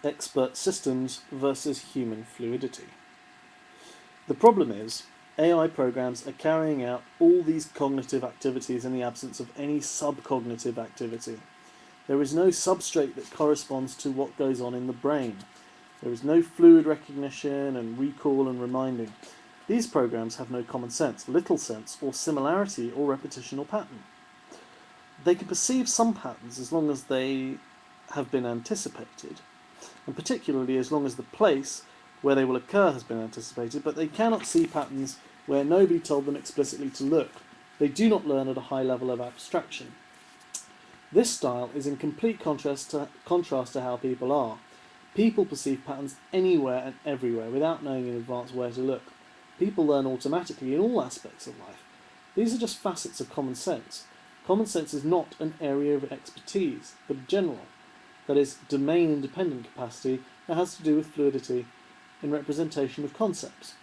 expert systems versus human fluidity. The problem is, AI programs are carrying out all these cognitive activities in the absence of any subcognitive activity. There is no substrate that corresponds to what goes on in the brain. There is no fluid recognition and recall and reminding. These programs have no common sense, little sense, or similarity or repetition or pattern. They can perceive some patterns as long as they have been anticipated, and particularly as long as the place where they will occur has been anticipated, but they cannot see patterns where nobody told them explicitly to look. They do not learn at a high level of abstraction. This style is in complete contrast to how people are. People perceive patterns anywhere and everywhere without knowing in advance where to look. People learn automatically in all aspects of life. These are just facets of common sense. Common sense is not an area of expertise, but a general, that is, domain-independent capacity that has to do with fluidity in representation of concepts,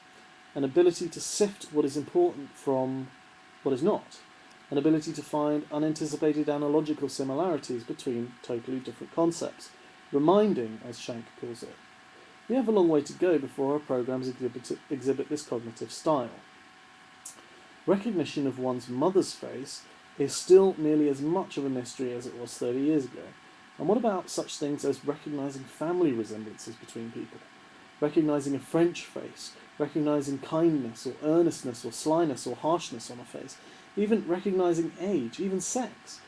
an ability to sift what is important from what is not, an ability to find unanticipated analogical similarities between totally different concepts, reminding, as Shank calls it. We have a long way to go before our programs exhibit this cognitive style. Recognition of one's mother's face is still nearly as much of a mystery as it was 30 years ago. And what about such things as recognising family resemblances between people? Recognising a French face, recognising kindness or earnestness or slyness or harshness on a face, even recognising age, even sex.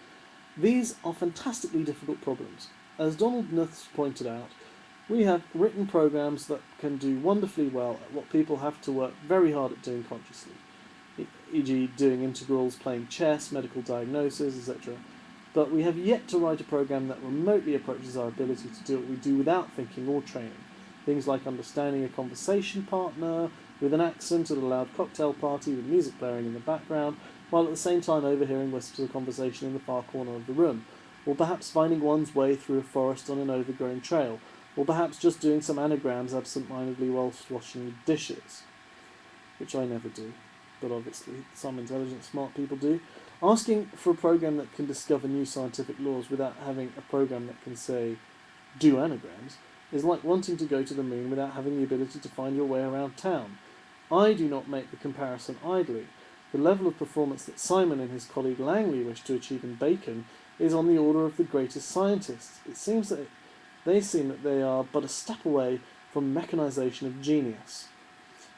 These are fantastically difficult problems. As Donald Knuth pointed out, we have written programs that can do wonderfully well at what people have to work very hard at doing consciously, e.g. doing integrals, playing chess, medical diagnosis, etc. But we have yet to write a program that remotely approaches our ability to do what we do without thinking or training. Things like understanding a conversation partner with an accent at a loud cocktail party with music blaring in the background, while at the same time overhearing whispers of conversation in the far corner of the room, or perhaps finding one's way through a forest on an overgrown trail, or perhaps just doing some anagrams absent-mindedly whilst washing dishes, which I never do, but obviously some intelligent, smart people do. Asking for a program that can discover new scientific laws without having a program that can say, do anagrams, is like wanting to go to the moon without having the ability to find your way around town. I do not make the comparison idly. The level of performance that Simon and his colleague Langley wish to achieve in Bacon is on the order of the greatest scientists. It seems that they are but a step away from mechanisation of genius.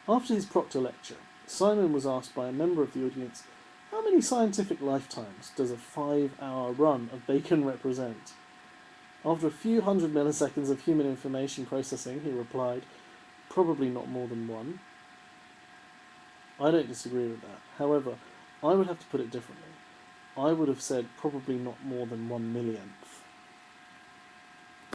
After his Proctor lecture, Simon was asked by a member of the audience, how many scientific lifetimes does a 5-hour run of Bacon represent? After a few hundred milliseconds of human information processing, he replied, probably not more than one. I don't disagree with that. However, I would have to put it differently. I would have said probably not more than 1 millionth.